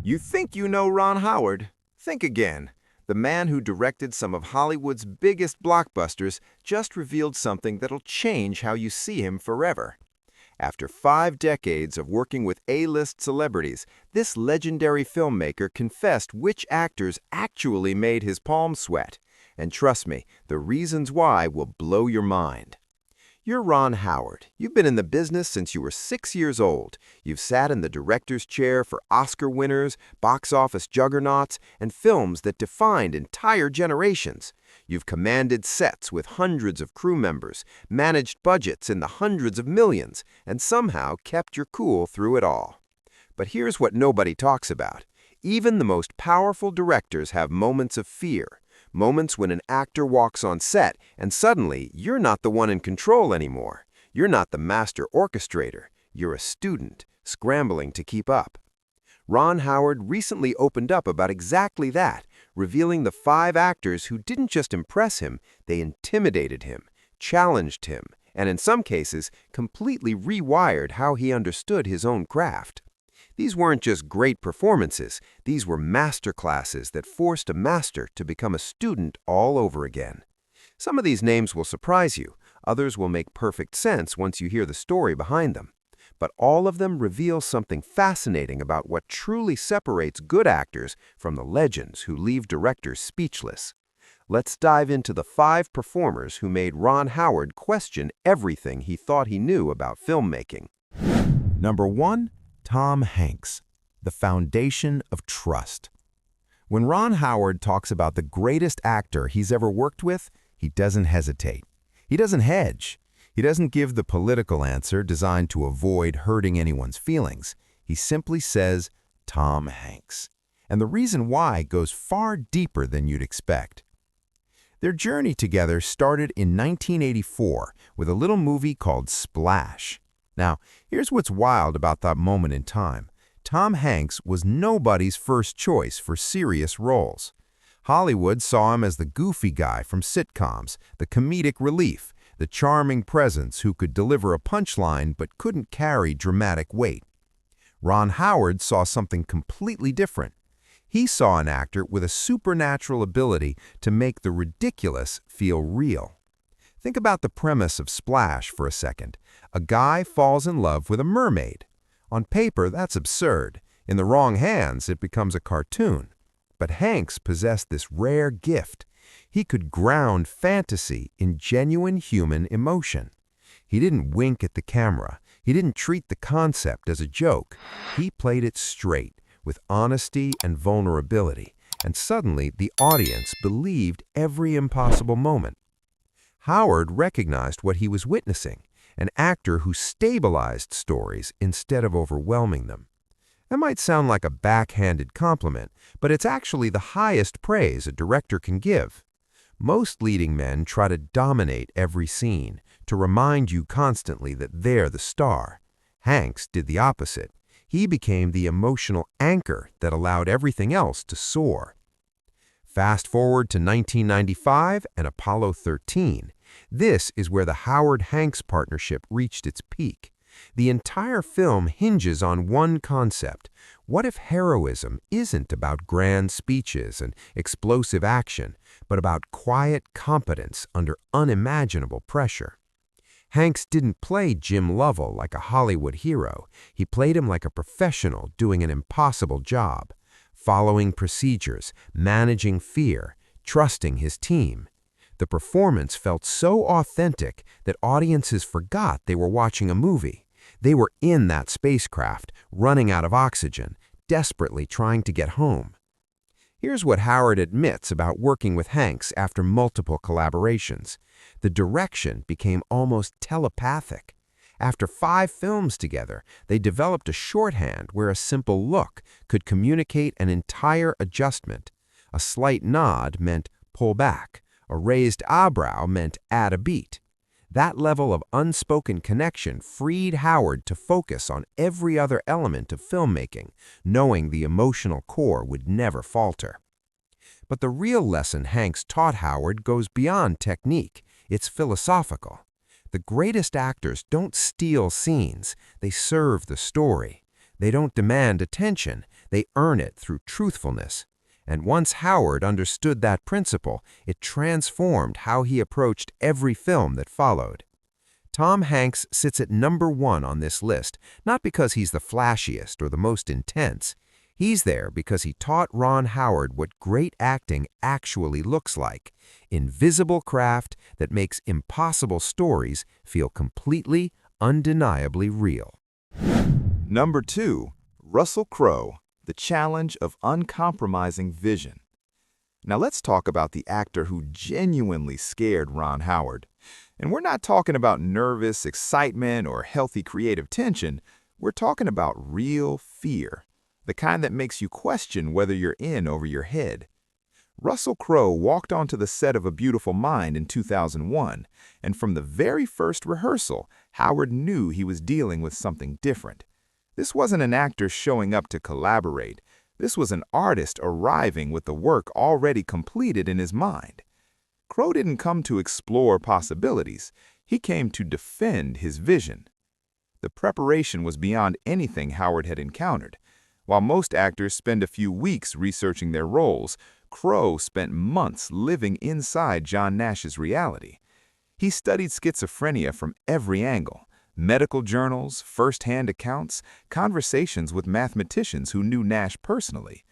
You think you know Ron Howard? Think again. The man who directed some of Hollywood's biggest blockbusters just revealed something that'll change how you see him forever. After 5 decades of working with A-list celebrities, this legendary filmmaker confessed which actors actually made his palms sweat. And trust me, the reasons why will blow your mind. You're Ron Howard. You've been in the business since you were 6 years old. You've sat in the director's chair for Oscar winners, box office juggernauts, and films that defined entire generations. You've commanded sets with hundreds of crew members, managed budgets in the hundreds of millions, and somehow kept your cool through it all. But here's what nobody talks about. Even the most powerful directors have moments of fear. Moments when an actor walks on set and suddenly you're not the one in control anymore. You're not the master orchestrator. You're a student, scrambling to keep up. Ron Howard recently opened up about exactly that, revealing the 5 actors who didn't just impress him, they intimidated him, challenged him, and in some cases, completely rewired how he understood his own craft. These weren't just great performances, these were masterclasses that forced a master to become a student all over again. Some of these names will surprise you, others will make perfect sense once you hear the story behind them. But all of them reveal something fascinating about what truly separates good actors from the legends who leave directors speechless. Let's dive into the 5 performers who made Ron Howard question everything he thought he knew about filmmaking. Number 1. Tom Hanks, the foundation of trust. When Ron Howard talks about the greatest actor he's ever worked with, he doesn't hesitate. He doesn't hedge. He doesn't give the political answer designed to avoid hurting anyone's feelings. He simply says, Tom Hanks. And the reason why goes far deeper than you'd expect. Their journey together started in 1984 with a little movie called Splash. Now, here's what's wild about that moment in time. Tom Hanks was nobody's first choice for serious roles. Hollywood saw him as the goofy guy from sitcoms, the comedic relief, the charming presence who could deliver a punchline but couldn't carry dramatic weight. Ron Howard saw something completely different. He saw an actor with a supernatural ability to make the ridiculous feel real. Think about the premise of Splash for a second. A guy falls in love with a mermaid. On paper, that's absurd. In the wrong hands, it becomes a cartoon. But Hanks possessed this rare gift. He could ground fantasy in genuine human emotion. He didn't wink at the camera. He didn't treat the concept as a joke. He played it straight, with honesty and vulnerability. And suddenly, the audience believed every impossible moment. Howard recognized what he was witnessing, an actor who stabilized stories instead of overwhelming them. That might sound like a backhanded compliment, but it's actually the highest praise a director can give. Most leading men try to dominate every scene, to remind you constantly that they're the star. Hanks did the opposite. He became the emotional anchor that allowed everything else to soar. Fast forward to 1995 and Apollo 13. This is where the Howard-Hanks partnership reached its peak. The entire film hinges on one concept. What if heroism isn't about grand speeches and explosive action, but about quiet competence under unimaginable pressure? Hanks didn't play Jim Lovell like a Hollywood hero. He played him like a professional doing an impossible job, following procedures, managing fear, trusting his team. The performance felt so authentic that audiences forgot they were watching a movie. They were in that spacecraft, running out of oxygen, desperately trying to get home. Here's what Howard admits about working with Hanks after multiple collaborations. The direction became almost telepathic. After 5 films together, they developed a shorthand where a simple look could communicate an entire adjustment. A slight nod meant pull back. A raised eyebrow meant add a beat. That level of unspoken connection freed Howard to focus on every other element of filmmaking, knowing the emotional core would never falter. But the real lesson Hanks taught Howard goes beyond technique. It's philosophical. The greatest actors don't steal scenes, they serve the story. They don't demand attention, They earn it through truthfulness. And once Howard understood that principle, it transformed how he approached every film that followed. Tom Hanks sits at #1 on this list, not because he's the flashiest or the most intense. He's there because he taught Ron Howard what great acting actually looks like: invisible craft that makes impossible stories feel completely, undeniably real. Number 2, Russell Crowe, The Challenge of Uncompromising Vision. Now let's talk about the actor who genuinely scared Ron Howard. And we're not talking about nervous excitement or healthy creative tension. We're talking about real fear, the kind that makes you question whether you're in over your head. Russell Crowe walked onto the set of A Beautiful Mind in 2001, and from the very first rehearsal, Howard knew he was dealing with something different. This wasn't an actor showing up to collaborate. This was an artist arriving with the work already completed in his mind. Crowe didn't come to explore possibilities. He came to defend his vision. The preparation was beyond anything Howard had encountered. While most actors spend a few weeks researching their roles, Crowe spent months living inside John Nash's reality. He studied schizophrenia from every angle: medical journals, first-hand accounts, conversations with mathematicians who knew Nash personally.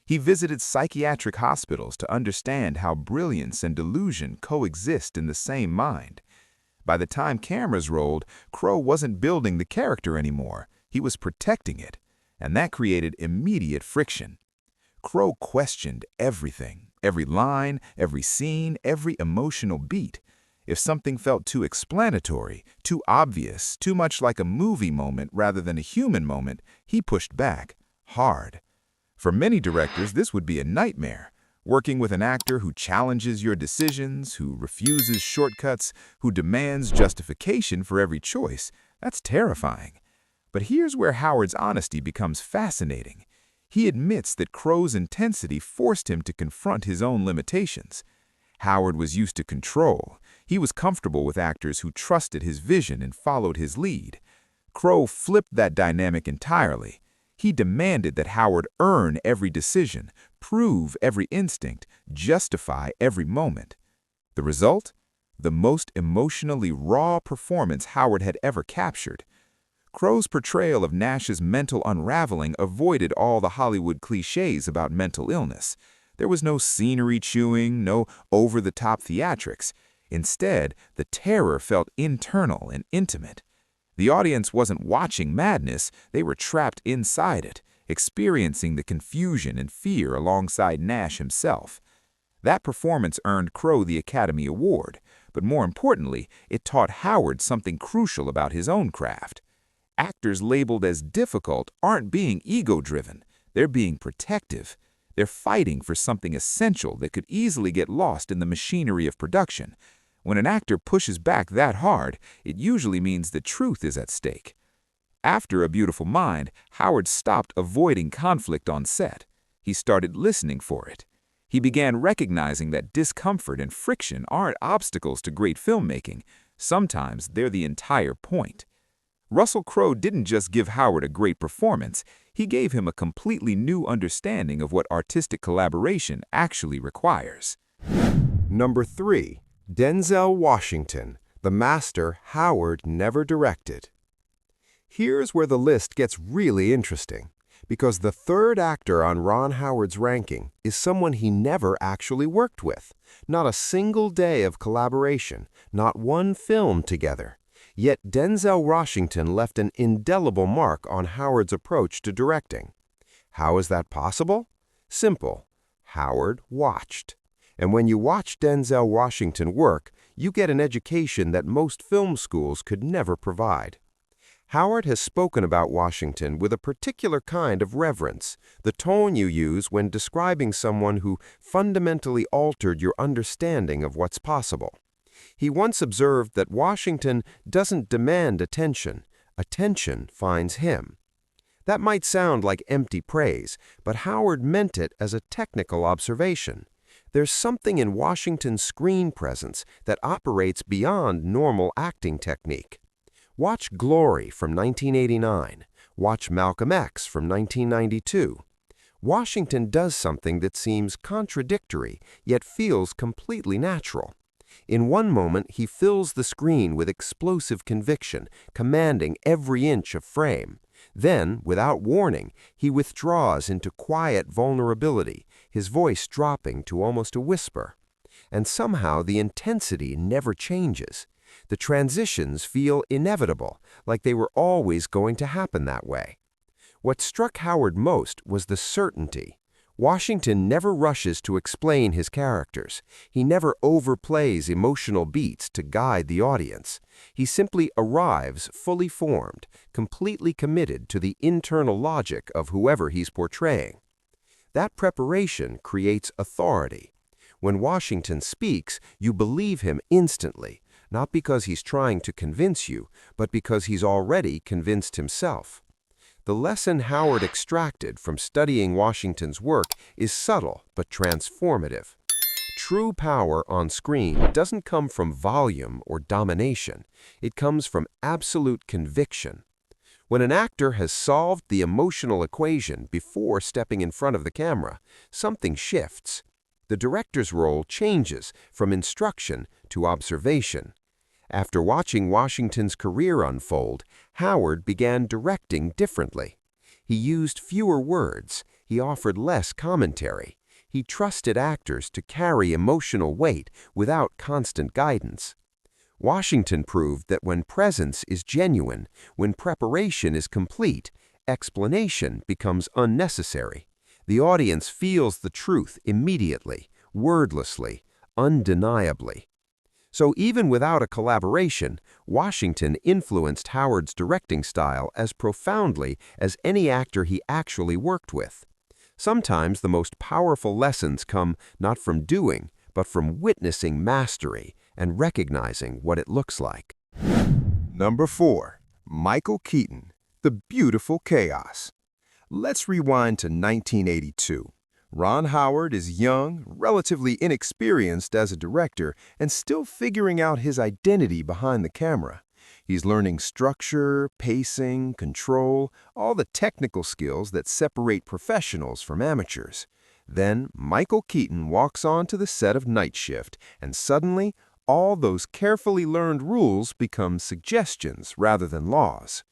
He visited psychiatric hospitals to understand how brilliance and delusion coexist in the same mind. By the time cameras rolled, Crowe wasn't building the character anymore. He was protecting it, and that created immediate friction. Crowe questioned everything, every line, every scene, every emotional beat. If something felt too explanatory, too obvious, too much like a movie moment rather than a human moment, he pushed back, hard. For many directors, this would be a nightmare. Working with an actor who challenges your decisions, who refuses shortcuts, who demands justification for every choice, that's terrifying. But here's where Howard's honesty becomes fascinating. He admits that Crowe's intensity forced him to confront his own limitations. Howard was used to control. He was comfortable with actors who trusted his vision and followed his lead. Crowe flipped that dynamic entirely. He demanded that Howard earn every decision, prove every instinct, justify every moment. The result? The most emotionally raw performance Howard had ever captured. Crowe's portrayal of Nash's mental unraveling avoided all the Hollywood cliches about mental illness. There was no scenery chewing, no over-the-top theatrics. Instead, the terror felt internal and intimate. The audience wasn't watching madness, they were trapped inside it, experiencing the confusion and fear alongside Nash himself. That performance earned Crowe the Academy Award, but more importantly, it taught Howard something crucial about his own craft. Actors labeled as difficult aren't being ego-driven, they're being protective. They're fighting for something essential that could easily get lost in the machinery of production. When an actor pushes back that hard, it usually means the truth is at stake. After A Beautiful Mind, Howard stopped avoiding conflict on set. He started listening for it. He began recognizing that discomfort and friction aren't obstacles to great filmmaking. Sometimes they're the entire point. Russell Crowe didn't just give Howard a great performance, he gave him a completely new understanding of what artistic collaboration actually requires. Number 3. Denzel Washington, the master Howard never directed. Here's where the list gets really interesting, because the third actor on Ron Howard's ranking is someone he never actually worked with. Not a single day of collaboration, not one film together. Yet Denzel Washington left an indelible mark on Howard's approach to directing. How is that possible? Simple. Howard watched. And when you watch Denzel Washington work, you get an education that most film schools could never provide. Howard has spoken about Washington with a particular kind of reverence, the tone you use when describing someone who fundamentally altered your understanding of what's possible. He once observed that Washington doesn't demand attention, attention finds him. That might sound like empty praise, but Howard meant it as a technical observation. There's something in Washington's screen presence that operates beyond normal acting technique. Watch Glory from 1989. Watch Malcolm X from 1992. Washington does something that seems contradictory, yet feels completely natural. In one moment, he fills the screen with explosive conviction, commanding every inch of frame. Then, without warning, he withdraws into quiet vulnerability, his voice dropping to almost a whisper. And somehow the intensity never changes. The transitions feel inevitable, like they were always going to happen that way. What struck Howard most was the certainty. Washington never rushes to explain his characters. He never overplays emotional beats to guide the audience. He simply arrives fully formed, completely committed to the internal logic of whoever he's portraying. That preparation creates authority. When Washington speaks, you believe him instantly, not because he's trying to convince you, but because he's already convinced himself. The lesson Howard extracted from studying Washington's work is subtle but transformative. True power on screen doesn't come from volume or domination. It comes from absolute conviction. When an actor has solved the emotional equation before stepping in front of the camera, something shifts. The director's role changes from instruction to observation. After watching Washington's career unfold, Howard began directing differently. He used fewer words, he offered less commentary. He trusted actors to carry emotional weight without constant guidance. Washington proved that when presence is genuine, when preparation is complete, explanation becomes unnecessary. The audience feels the truth immediately, wordlessly, undeniably. So even without a collaboration, Washington influenced Howard's directing style as profoundly as any actor he actually worked with. Sometimes the most powerful lessons come not from doing, but from witnessing mastery and recognizing what it looks like. Number 4. Michael Keaton, The Beautiful Chaos. Let's rewind to 1982. Ron Howard is young, relatively inexperienced as a director, and still figuring out his identity behind the camera. He's learning structure, pacing, control, all the technical skills that separate professionals from amateurs. Then Michael Keaton walks onto the set of Night Shift, and suddenly, all those carefully learned rules become suggestions rather than laws.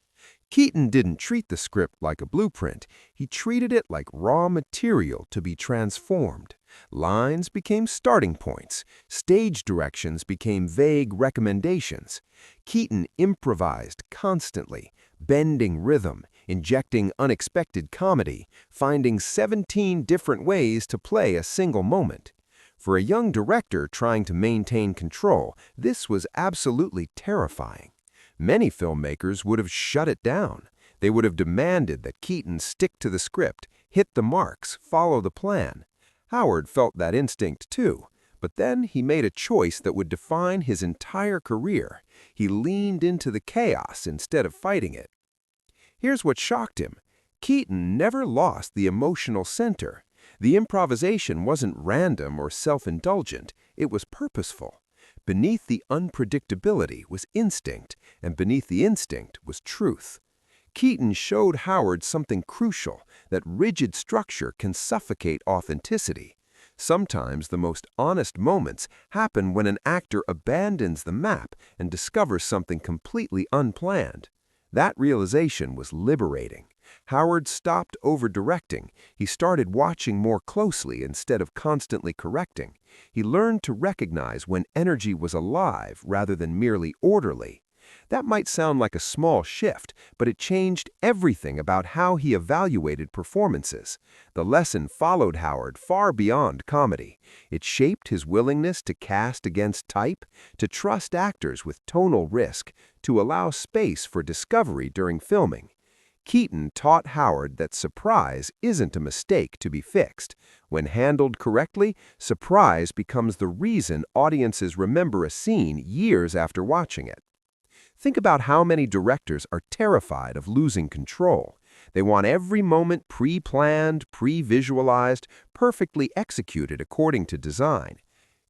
Keaton didn't treat the script like a blueprint. He treated it like raw material to be transformed. Lines became starting points. Stage directions became vague recommendations. Keaton improvised constantly, bending rhythm, injecting unexpected comedy, finding 17 different ways to play a single moment. For a young director trying to maintain control, this was absolutely terrifying. Many filmmakers would have shut it down. They would have demanded that Keaton stick to the script, hit the marks, follow the plan. Howard felt that instinct too, but then he made a choice that would define his entire career. He leaned into the chaos instead of fighting it. Here's what shocked him. Keaton never lost the emotional center. The improvisation wasn't random or self-indulgent, it was purposeful. Beneath the unpredictability was instinct, and beneath the instinct was truth. Keaton showed Howard something crucial, that rigid structure can suffocate authenticity. Sometimes the most honest moments happen when an actor abandons the map and discovers something completely unplanned. That realization was liberating. Howard stopped over-directing. He started watching more closely instead of constantly correcting. He learned to recognize when energy was alive rather than merely orderly. That might sound like a small shift, but it changed everything about how he evaluated performances. The lesson followed Howard far beyond comedy. It shaped his willingness to cast against type, to trust actors with tonal risk, to allow space for discovery during filming. Keaton taught Howard that surprise isn't a mistake to be fixed. When handled correctly, surprise becomes the reason audiences remember a scene years after watching it. Think about how many directors are terrified of losing control. They want every moment pre-planned, pre-visualized, perfectly executed according to design.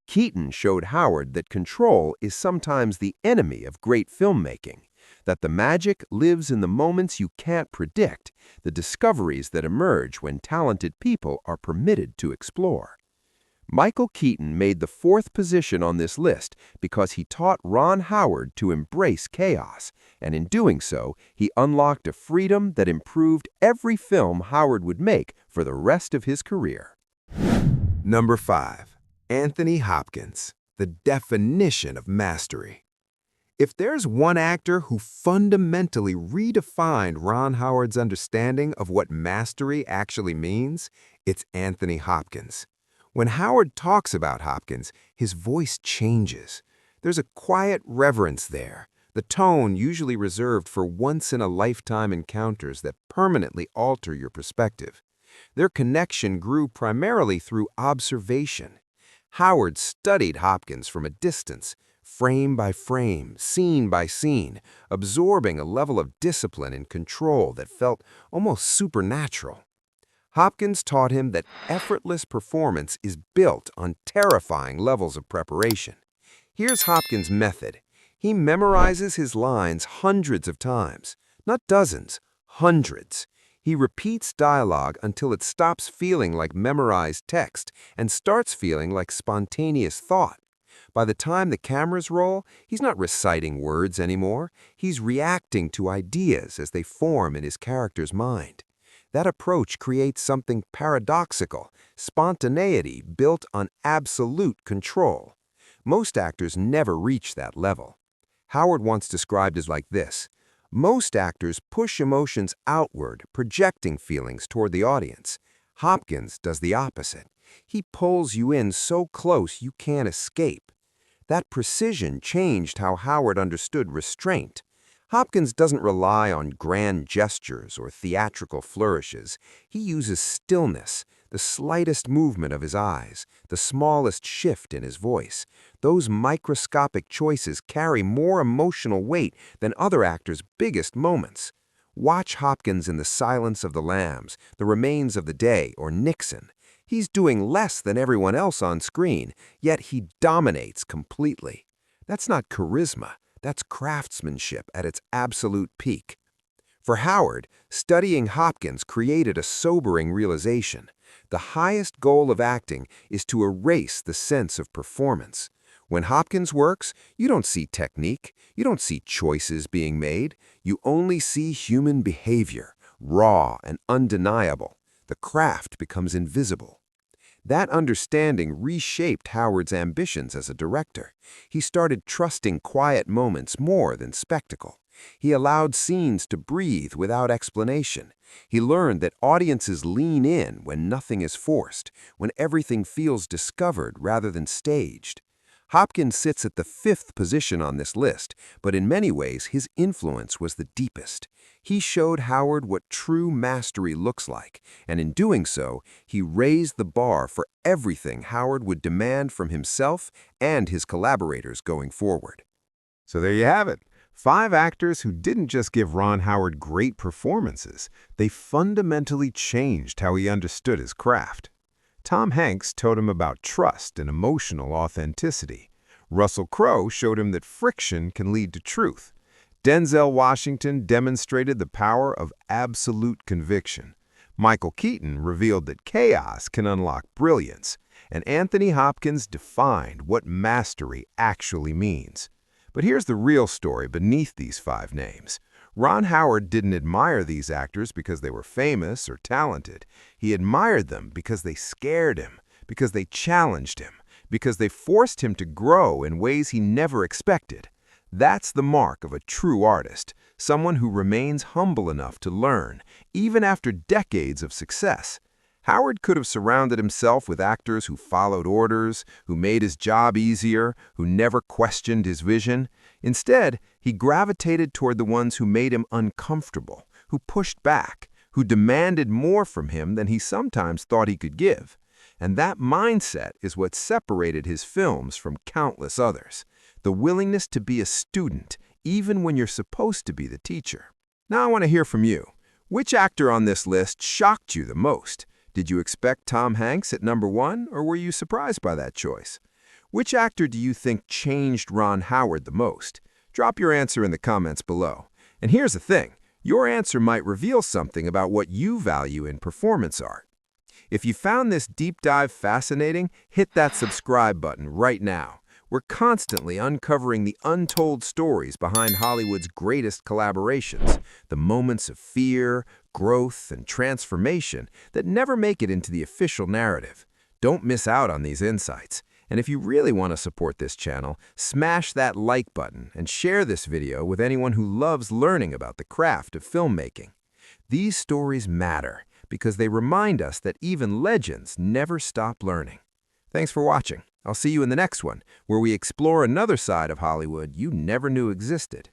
Keaton showed Howard that control is sometimes the enemy of great filmmaking. that the magic lives in the moments you can't predict, the discoveries that emerge when talented people are permitted to explore. Michael Keaton made the fourth position on this list because he taught Ron Howard to embrace chaos, and in doing so, he unlocked a freedom that improved every film Howard would make for the rest of his career. Number 5. Anthony Hopkins, the definition of mastery. If there's one actor who fundamentally redefined Ron Howard's understanding of what mastery actually means, it's Anthony Hopkins. When Howard talks about Hopkins, his voice changes. There's a quiet reverence there, the tone usually reserved for once-in-a-lifetime encounters that permanently alter your perspective. Their connection grew primarily through observation. Howard studied Hopkins from a distance, frame by frame, scene by scene, absorbing a level of discipline and control that felt almost supernatural. Hopkins taught him that effortless performance is built on terrifying levels of preparation. Here's Hopkins' method. He memorizes his lines hundreds of times, not dozens, hundreds. He repeats dialogue until it stops feeling like memorized text and starts feeling like spontaneous thought. By the time the cameras roll, he's not reciting words anymore. He's reacting to ideas as they form in his character's mind. That approach creates something paradoxical, spontaneity built on absolute control. Most actors never reach that level. Howard once described it like this: most actors push emotions outward, projecting feelings toward the audience. Hopkins does the opposite. He pulls you in so close you can't escape. That precision changed how Howard understood restraint. Hopkins doesn't rely on grand gestures or theatrical flourishes. He uses stillness, the slightest movement of his eyes, the smallest shift in his voice. Those microscopic choices carry more emotional weight than other actors' biggest moments. Watch Hopkins in The Silence of the Lambs, The Remains of the Day, or Nixon. He's doing less than everyone else on screen, yet he dominates completely. That's not charisma. That's craftsmanship at its absolute peak. For Howard, studying Hopkins created a sobering realization. The highest goal of acting is to erase the sense of performance. When Hopkins works, you don't see technique, you don't see choices being made, you only see human behavior, raw and undeniable. The craft becomes invisible. That understanding reshaped Howard's ambitions as a director. He started trusting quiet moments more than spectacle. He allowed scenes to breathe without explanation. He learned that audiences lean in when nothing is forced, when everything feels discovered rather than staged. Hopkins sits at the 5th position on this list, but in many ways his influence was the deepest. He showed Howard what true mastery looks like, and in doing so, he raised the bar for everything Howard would demand from himself and his collaborators going forward. So there you have it. 5 actors who didn't just give Ron Howard great performances, they fundamentally changed how he understood his craft. Tom Hanks taught him about trust and emotional authenticity. Russell Crowe showed him that friction can lead to truth. Denzel Washington demonstrated the power of absolute conviction. Michael Keaton revealed that chaos can unlock brilliance. And Anthony Hopkins defined what mastery actually means. But here's the real story beneath these 5 names. Ron Howard didn't admire these actors because they were famous or talented. He admired them because they scared him, because they challenged him, because they forced him to grow in ways he never expected. That's the mark of a true artist, someone who remains humble enough to learn, even after decades of success. Howard could have surrounded himself with actors who followed orders, who made his job easier, who never questioned his vision. Instead, he gravitated toward the ones who made him uncomfortable, who pushed back, who demanded more from him than he sometimes thought he could give. And that mindset is what separated his films from countless others. The willingness to be a student, even when you're supposed to be the teacher. Now I want to hear from you. Which actor on this list shocked you the most? Did you expect Tom Hanks at number 1, or were you surprised by that choice? Which actor do you think changed Ron Howard the most? Drop your answer in the comments below. And here's the thing, your answer might reveal something about what you value in performance art. If you found this deep dive fascinating, hit that subscribe button right now. We're constantly uncovering the untold stories behind Hollywood's greatest collaborations, the moments of fear, growth, and transformation that never make it into the official narrative. Don't miss out on these insights. And if you really want to support this channel, smash that like button and share this video with anyone who loves learning about the craft of filmmaking. These stories matter because they remind us that even legends never stop learning. Thanks for watching. I'll see you in the next one, where we explore another side of Hollywood you never knew existed.